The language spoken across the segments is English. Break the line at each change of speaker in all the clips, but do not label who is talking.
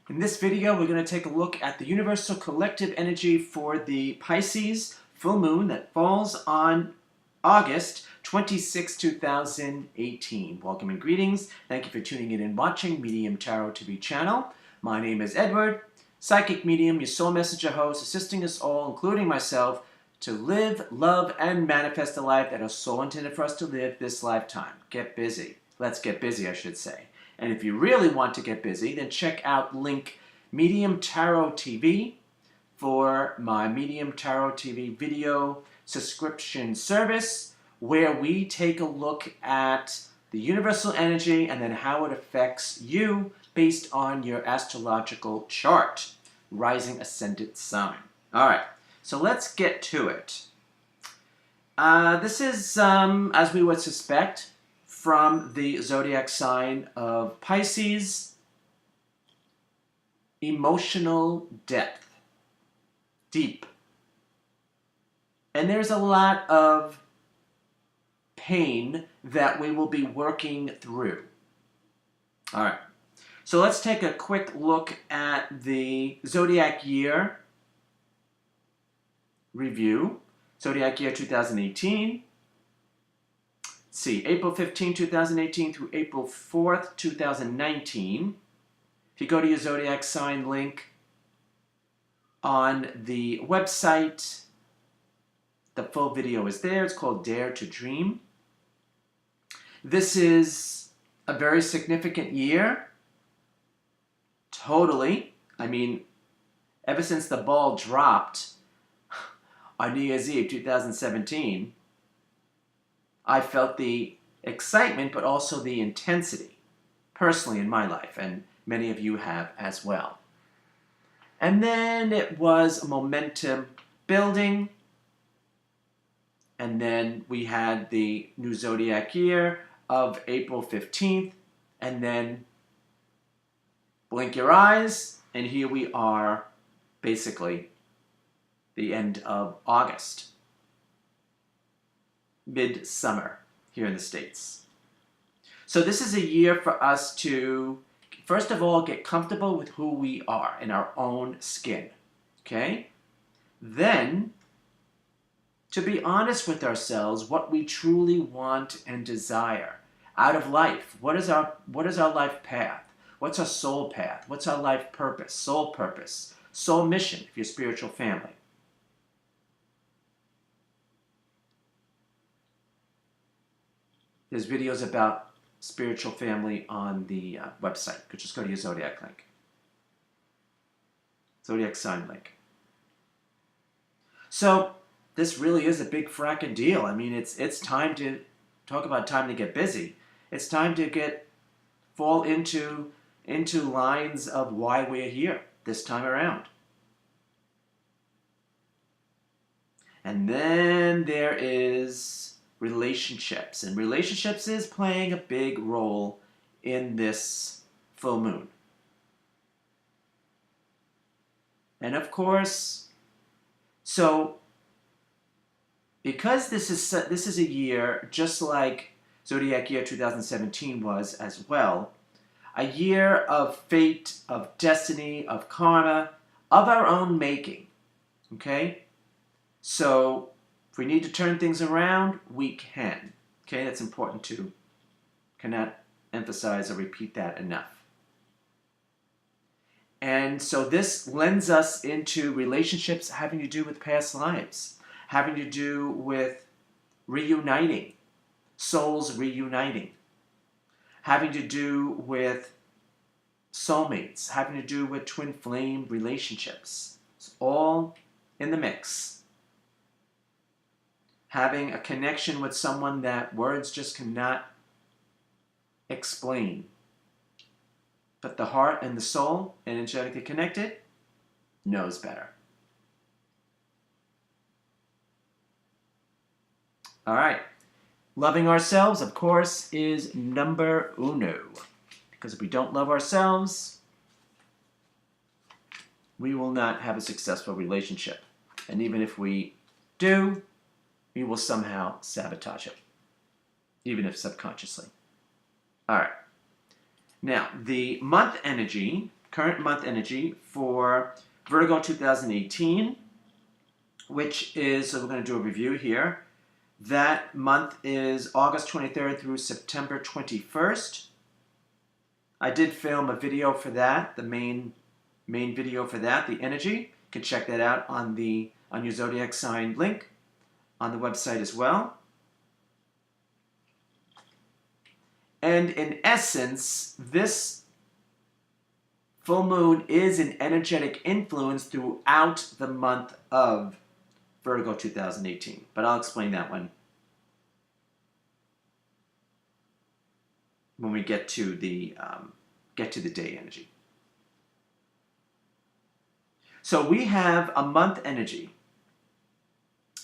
In this video, we're going to take a look at the universal collective energy for the Pisces full moon that falls on August 26, 2018. Welcome and greetings. Thank you for tuning in and watching Medium Tarot TV channel. My name is Edward, Psychic Medium, your soul messenger host, assisting us all, including myself, to live, love, and manifest the life that our soul intended for us to live this lifetime. Get busy. Let's get busy, I should say. And if you really want to get busy, then check out link Medium Tarot TV for my Medium Tarot TV video subscription service, where we take a look at the universal energy and then how it affects you based on your astrological chart, Rising-Ascendant sign. All right, so let's get to it. This is, as we would suspect, from the Zodiac sign of Pisces, emotional depth, deep. And there's a lot of pain that we will be working through. All right, so let's take a quick look at the Zodiac year review. Zodiac year 2018. See, April 15, 2018 through April 4th, 2019. If you go to your Zodiac sign link on the website, the full video is there. It's called Dare to Dream. This is a very significant year. Totally. I mean, ever since the ball dropped on New Year's Eve 2017, I felt the excitement, but also the intensity, personally in my life, and many of you have as well. And then it was momentum building, and then we had the new Zodiac year of April 15th, and then blink your eyes, and here we are, basically, the end of August. Midsummer here in the States. So this is a year for us to, first of all, get comfortable with who we are in our own skin, okay? Then, to be honest with ourselves, what we truly want and desire out of life. What is our life path? What's our soul path? What's our life purpose, soul mission, if you're spiritual family? There's videos about spiritual family on the website. You could just go to your Zodiac link. Zodiac sign link. So this really is a big fracking deal. I mean, it's time to talk about time to get busy. It's time to fall into lines of why we're here this time around. And then there is relationships, and relationships is playing a big role in this full moon. And of course, so because this is a year just like Zodiac year 2017 was as well, a year of fate, of destiny, of karma, of our own making. Okay? So if we need to turn things around, we can. Okay, that's important too. Cannot emphasize or repeat that enough. And so this lends us into relationships having to do with past lives, having to do with reuniting, souls reuniting, having to do with soulmates, having to do with twin flame relationships. It's all in the mix. Having a connection with someone that words just cannot explain. But the heart and the soul, energetically connected, knows better. All right. Loving ourselves, of course, is number uno. Because if we don't love ourselves, we will not have a successful relationship. And even if we do, we will somehow sabotage it, even if subconsciously. All right. Now, the month energy current month energy for Virgo 2018, which is, so we're going to do a review here. That month is August 23rd through September 21st. I did film a video for that, the main video for that, the energy. You can check that out on your Zodiac sign link on the website as well. And in essence, this full moon is an energetic influence throughout the month of Virgo 2018. But I'll explain that one when we get to the day energy. So we have a month energy.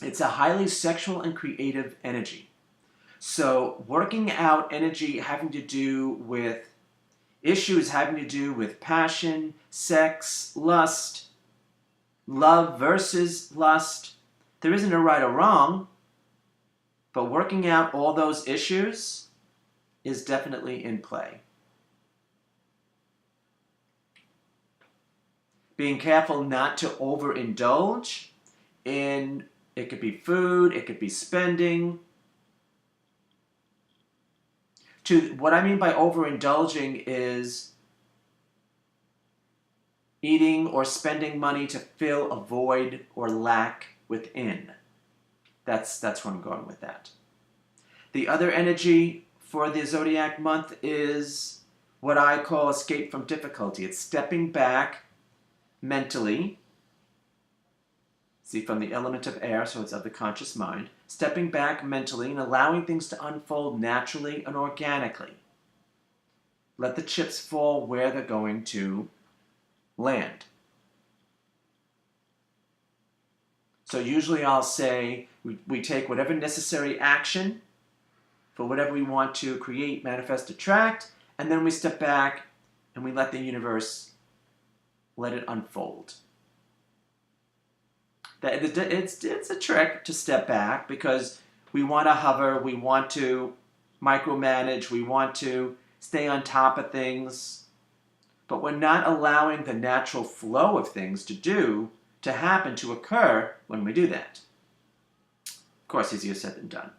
It's a highly sexual and creative energy. So working out energy having to do with issues having to do with passion, sex, lust, love versus lust. There isn't a right or wrong, but working out all those issues is definitely in play. Being careful not to overindulge in, it could be food, it could be spending. What I mean by overindulging is eating or spending money to fill a void or lack within. That's where I'm going with that. The other energy for the Zodiac month is what I call escape from difficulty. It's stepping back mentally. See, from the element of air, so it's of the conscious mind. Stepping back mentally and allowing things to unfold naturally and organically. Let the chips fall where they're going to land. So usually I'll say we take whatever necessary action for whatever we want to create, manifest, attract, and then we step back and we let the universe let it unfold. It's a trick to step back because we want to hover, we want to micromanage, we want to stay on top of things, but we're not allowing the natural flow of things to happen, to occur when we do that. Of course, easier said than done.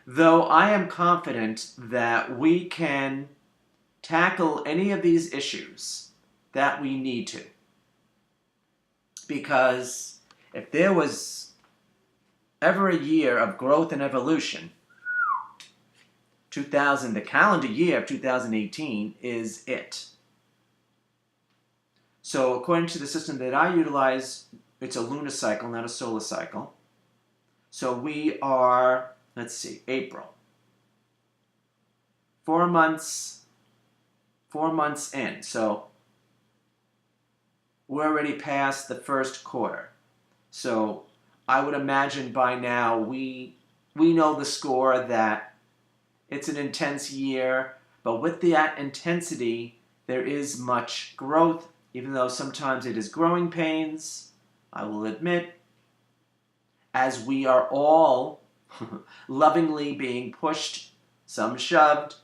Though I am confident that we can tackle any of these issues that we need to. Because if there was ever a year of growth and evolution, the calendar year of 2018 is it. So according to the system that I utilize, it's a lunar cycle, not a solar cycle. So we are, let's see, April. 4 months in. So we're already past the first quarter. So I would imagine by now we know the score that it's an intense year, but with that intensity, there is much growth, even though sometimes it is growing pains, I will admit, as we are all lovingly being pushed, some shoved,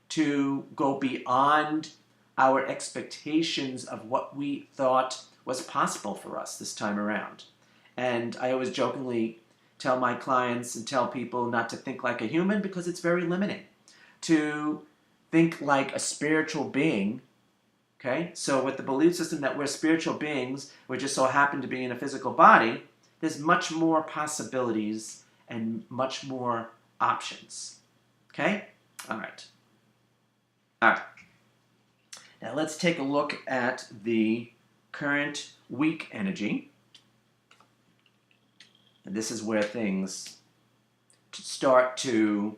to go beyond our expectations of what we thought was possible for us this time around. And I always jokingly tell my clients and tell people not to think like a human because it's very limiting. To think like a spiritual being, okay? So with the belief system that we're spiritual beings, we just so happen to be in a physical body, there's much more possibilities and much more options, okay? All right. Now let's take a look at the current week energy. And this is where things start to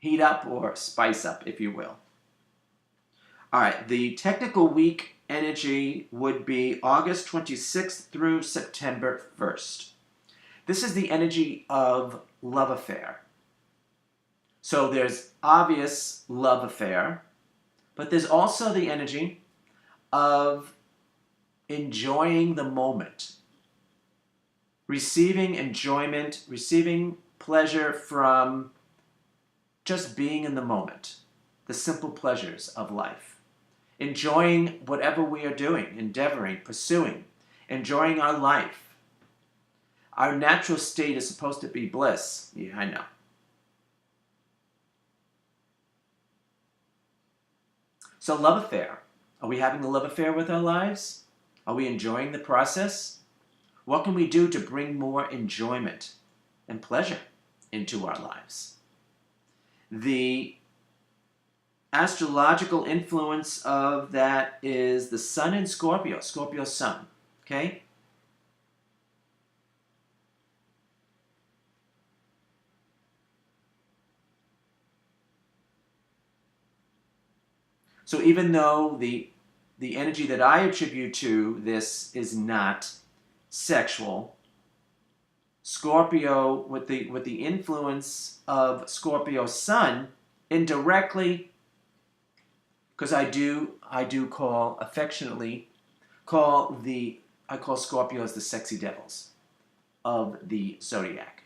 heat up or spice up, if you will. All right, the technical week energy would be August 26th through September 1st. This is the energy of love affair. So there's obvious love affair, but there's also the energy of enjoying the moment, receiving enjoyment, receiving pleasure from just being in the moment, the simple pleasures of life, enjoying whatever we are doing, endeavoring, pursuing, enjoying our life. Our natural state is supposed to be bliss. Yeah, I know. So love affair. Are we having a love affair with our lives? Are we enjoying the process? What can we do to bring more enjoyment and pleasure into our lives? The astrological influence of that is the sun in Scorpio, Scorpio sun, okay? So even though the energy that I attribute to this is not sexual, Scorpio with the influence of Scorpio sun indirectly, because I do call affectionately I call Scorpios the sexy devils of the Zodiac.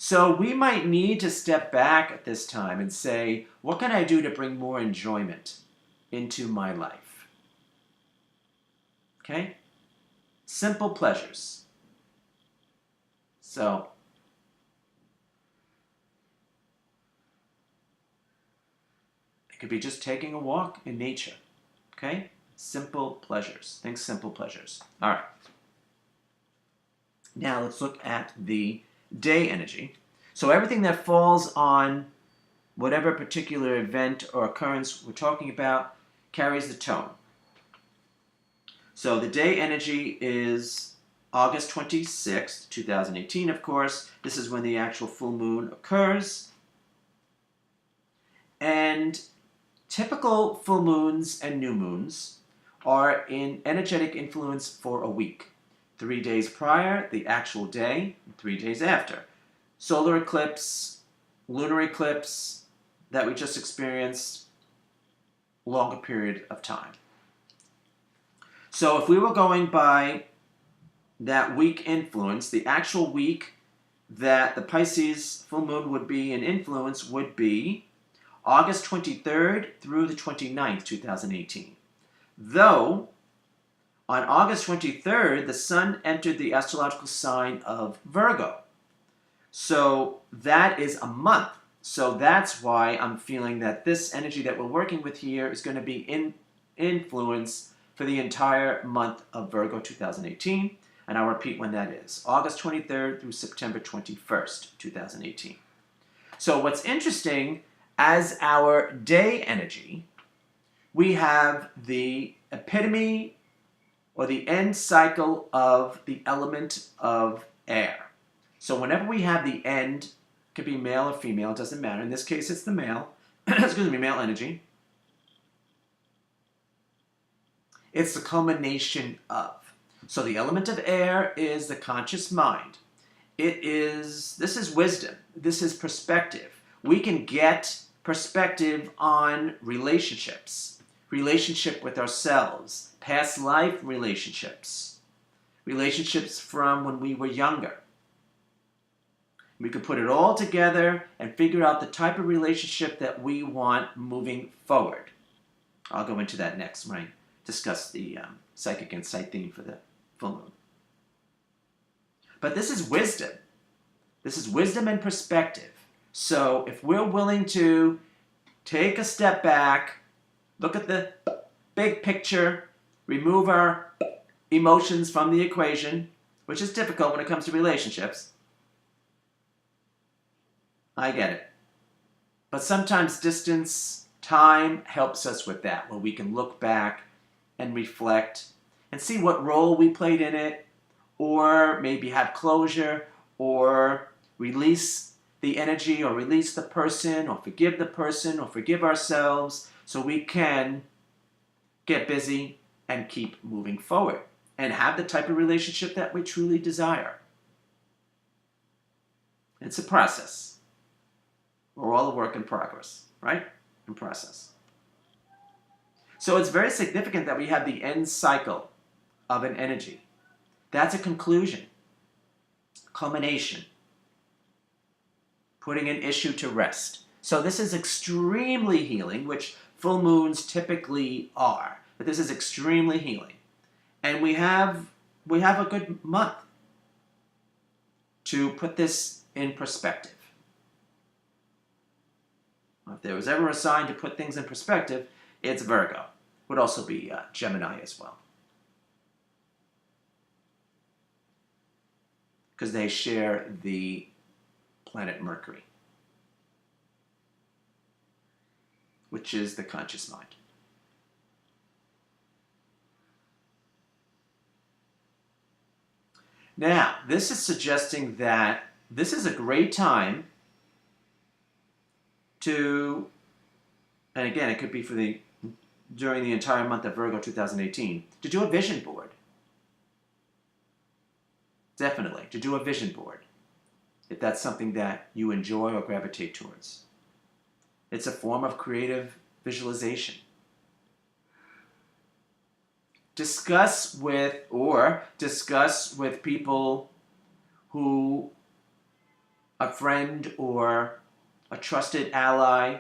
So we might need to step back at this time and say, what can I do to bring more enjoyment into my life? Okay? Simple pleasures. So, it could be just taking a walk in nature. Okay? Simple pleasures. Think simple pleasures. All right. Now let's look at the day energy. So everything that falls on whatever particular event or occurrence we're talking about carries the tone. So the day energy is August 26th, 2018, of course. This is when the actual full moon occurs. And typical full moons and new moons are in energetic influence for a week. 3 days prior, the actual day, and 3 days after. Solar eclipse, lunar eclipse that we just experienced, longer period of time. So if we were going by that week influence, the actual week that the Pisces full moon would be in influence would be August 23rd through the 29th, 2018. Though, on August 23rd, the sun entered the astrological sign of Virgo. So that is a month. So that's why I'm feeling that this energy that we're working with here is going to be in influence for the entire month of Virgo 2018. And I'll repeat when that is. August 23rd through September 21st, 2018. So what's interesting, as our day energy, we have the epitome or the end cycle of the element of air. So whenever we have the end, it could be male or female, it doesn't matter. In this case, it's the male, excuse me, male energy. It's the culmination of. So the element of air is the conscious mind. This is wisdom. This is perspective. We can get perspective on relationships, relationship with ourselves, past life relationships, relationships from when we were younger. We could put it all together and figure out the type of relationship that we want moving forward. I'll go into that next when I discuss the psychic insight theme for the full moon. But this is wisdom. This is wisdom and perspective. So if we're willing to take a step back, look at the big picture, remove our emotions from the equation, which is difficult when it comes to relationships. I get it. But sometimes distance, time helps us with that, where we can look back and reflect and see what role we played in it, or maybe have closure, or release the energy, or release the person, or forgive ourselves, so we can get busy and keep moving forward and have the type of relationship that we truly desire. It's a process. We're all a work in progress, right? In process. So it's very significant that we have the end cycle of an energy. That's a conclusion, culmination, putting an issue to rest. So this is extremely healing, which full moons typically are. But this is extremely healing. And we have a good month to put this in perspective. If there was ever a sign to put things in perspective, it's Virgo. Would also be Gemini as well. Because they share the planet Mercury, which is the conscious mind. Now, this is suggesting that this is a great time to, and again, it could be during the entire month of Virgo 2018, to do a vision board. Definitely, to do a vision board, if that's something that you enjoy or gravitate towards. It's a form of creative visualization. Discuss with people who, a friend or a trusted ally.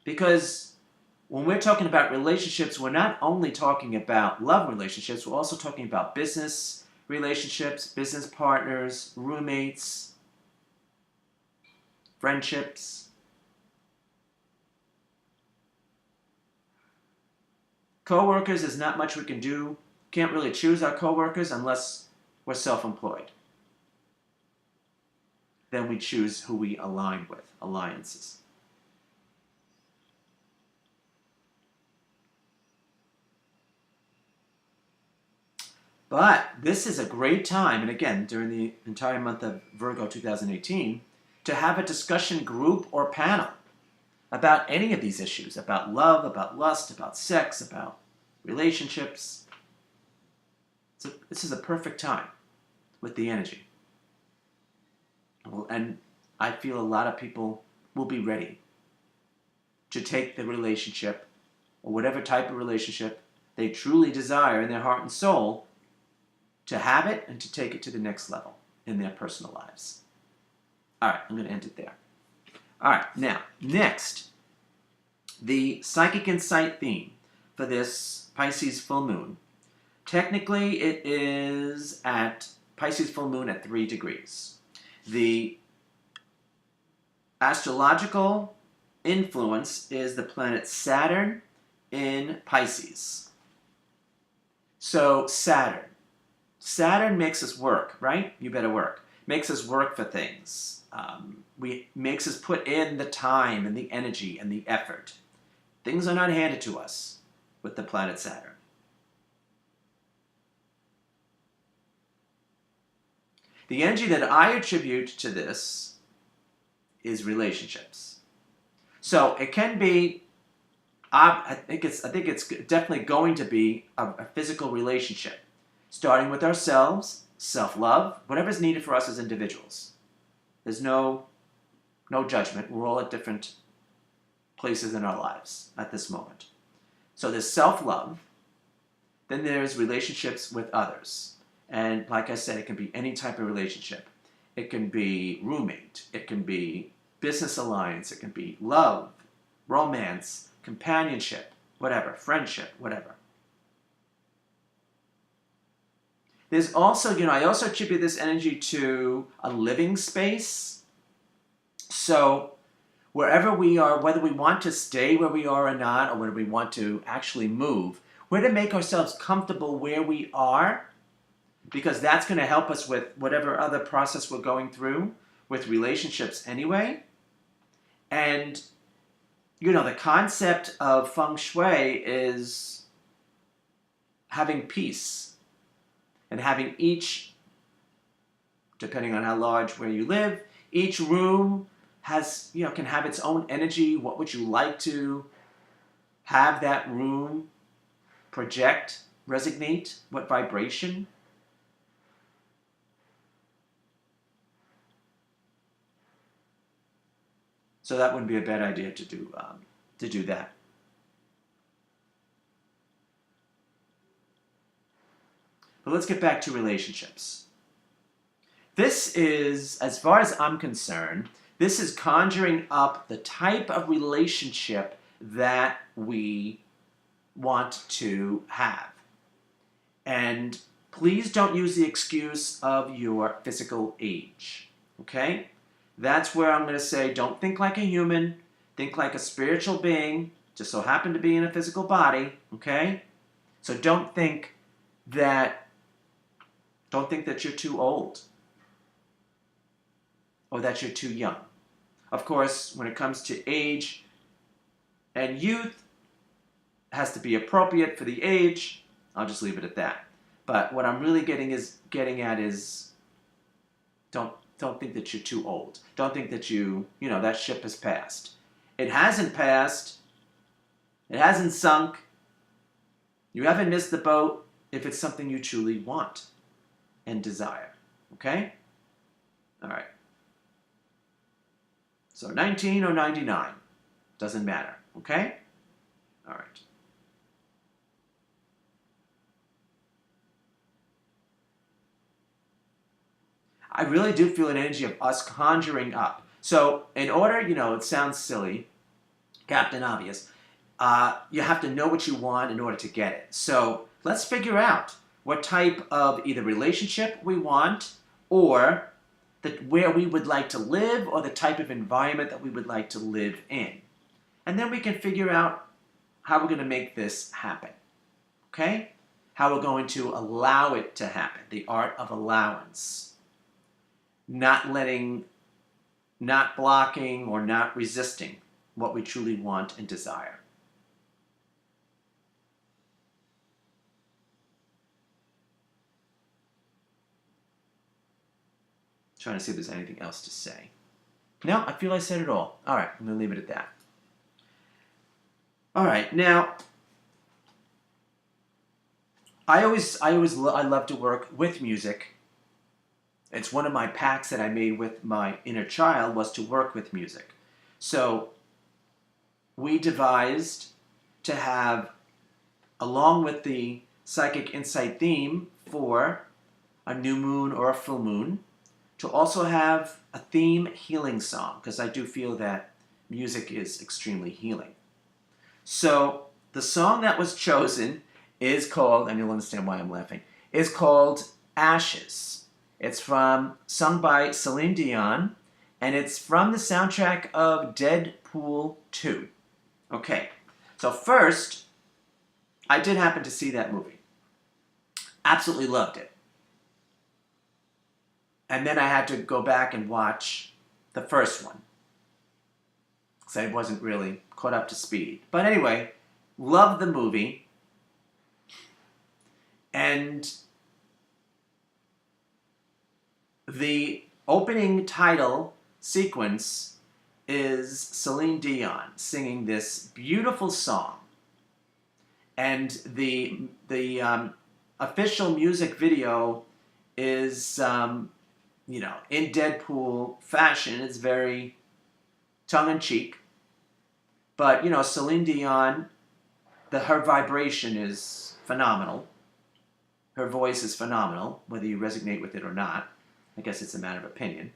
Because when we're talking about relationships, we're not only talking about love relationships, we're also talking about business relationships, business partners, roommates, friendships. Co-workers is not much we can do. Can't really choose our co-workers unless we're self-employed. Then we choose who we align with, alliances. But this is a great time, and again, during the entire month of Virgo 2018, to have a discussion group or panel about any of these issues, about love, about lust, about sex, about relationships. This is a perfect time with the energy. And I feel a lot of people will be ready to take the relationship, or whatever type of relationship they truly desire in their heart and soul, to have it and to take it to the next level in their personal lives. All right, I'm going to end it there. All right, now, next, the Psychic Insight theme for this Pisces full moon. Technically, it is at Pisces full moon at 3 degrees. The astrological influence is the planet Saturn in Pisces. So Saturn makes us work, right? You better work. Makes us work for things. Makes us put in the time and the energy and the effort. Things are not handed to us with the planet Saturn. The energy that I attribute to this is relationships. So it can be, I think it's definitely going to be a physical relationship. Starting with ourselves, self-love, whatever's needed for us as individuals. There's no judgment. We're all at different places in our lives at this moment. So there's self-love. Then there's relationships with others. And like I said, it can be any type of relationship. It can be roommate. It can be business alliance. It can be love, romance, companionship, whatever, friendship, whatever. There's also, I also attribute this energy to a living space. So wherever we are, whether we want to stay where we are or not, or whether we want to actually move, we're to make ourselves comfortable where we are, because that's going to help us with whatever other process we're going through with relationships anyway. And, the concept of feng shui is having peace. And having each, depending on how large where you live, each room has, can have its own energy. What would you like to have that room project, resonate? What vibration? So that wouldn't be a bad idea to do that. But let's get back to relationships. This is, as far as I'm concerned, this is conjuring up the type of relationship that we want to have. And please don't use the excuse of your physical age, okay? That's where I'm going to say don't think like a human, think like a spiritual being, just so happen to be in a physical body, okay? So don't think that you're too old or that you're too young. Of course, when it comes to age and youth, it has to be appropriate for the age. I'll just leave it at that. But what I'm really getting at is don't think that you're too old. Don't think that that ship has passed. It hasn't passed. It hasn't sunk. You haven't missed the boat if it's something you truly want and desire. Okay? All right. So 19 or 99. Doesn't matter. Okay? All right. I really do feel an energy of us conjuring up. So in order, it sounds silly, Captain Obvious, you have to know what you want in order to get it. So let's figure out what type of either relationship we want or where we would like to live or the type of environment that we would like to live in. And then we can figure out how we're going to make this happen. Okay? How we're going to allow it to happen. The art of allowance. Not blocking or not resisting what we truly want and desire. Trying to see if there's anything else to say. No, I feel I said it all. All right, I'm going to leave it at that. All right, now, I love to work with music. It's one of my pacts that I made with my inner child was to work with music. So we devised to have, along with the psychic insight theme for a new moon or a full moon, to also have a theme healing song, because I do feel that music is extremely healing. So the song that was chosen is called, and you'll understand why I'm laughing, is called Ashes. It's sung by Celine Dion, and it's from the soundtrack of Deadpool 2. Okay, so first, I did happen to see that movie. Absolutely loved it. And then I had to go back and watch the first one, because I wasn't really caught up to speed. But anyway, loved the movie, and the opening title sequence is Celine Dion singing this beautiful song. And the official music video is, in Deadpool fashion. It's very tongue-in-cheek. But, Celine Dion, her vibration is phenomenal. Her voice is phenomenal, whether you resonate with it or not. I guess it's a matter of opinion.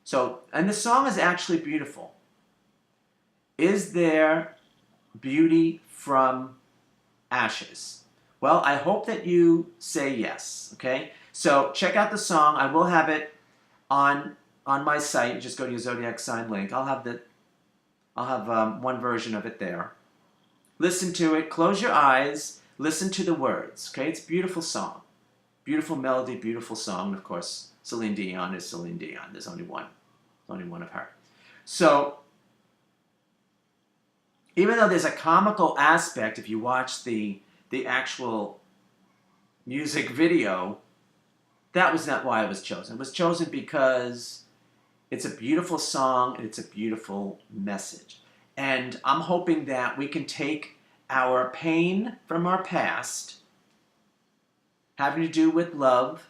So, and the song is actually beautiful. Is there beauty from ashes? Well, I hope that you say yes, okay? So check out the song. I will have it on my site. Just go to your Zodiac sign link. I'll have one version of it there. Listen to it. Close your eyes. Listen to the words, okay? It's a beautiful song. Beautiful melody, beautiful song. Of course, Celine Dion is Celine Dion. There's only one. Only one of her. So, even though there's a comical aspect, if you watch the actual music video, that was not why it was chosen. It was chosen because it's a beautiful song and it's a beautiful message. And I'm hoping that we can take our pain from our past, having to do with love,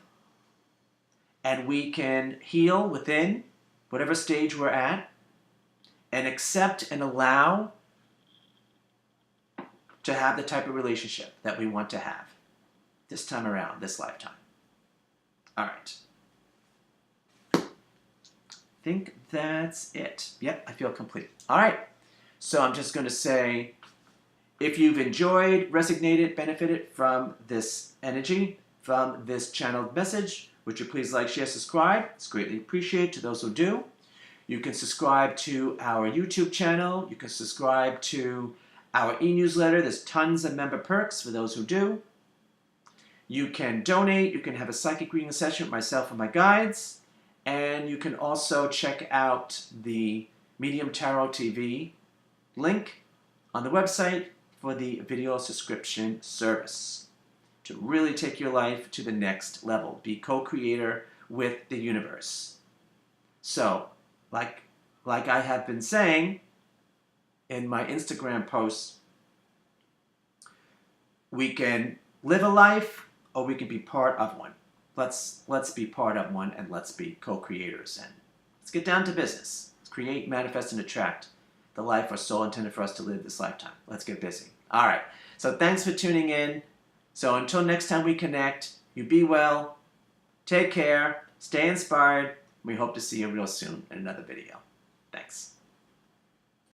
and we can heal within whatever stage we're at, and accept and allow to have the type of relationship that we want to have. this time around, this lifetime. All right. I think that's it. Yep, I feel complete. All right. So I'm just going to say, if you've enjoyed, resonated, benefited from this energy, from this channeled message, would you please like, share, subscribe? It's greatly appreciated to those who do. You can subscribe to our YouTube channel. You can subscribe to our e-newsletter. There's tons of member perks for those who do. You can donate. You can have a psychic reading session with myself and my guides. And you can also check out the Medium Tarot TV link on the website for the video subscription service to really take your life to the next level. Be co-creator with the universe. So, like I have been saying in my Instagram posts, we can live a life or we can be part of one. Let's be part of one, and let's be co-creators, and let's get down to business. Let's create, manifest, and attract the life our soul intended for us to live this lifetime. Let's get busy. All right. So thanks for tuning in. So until next time we connect, you be well, take care, stay inspired. We hope to see you real soon in another video. Thanks.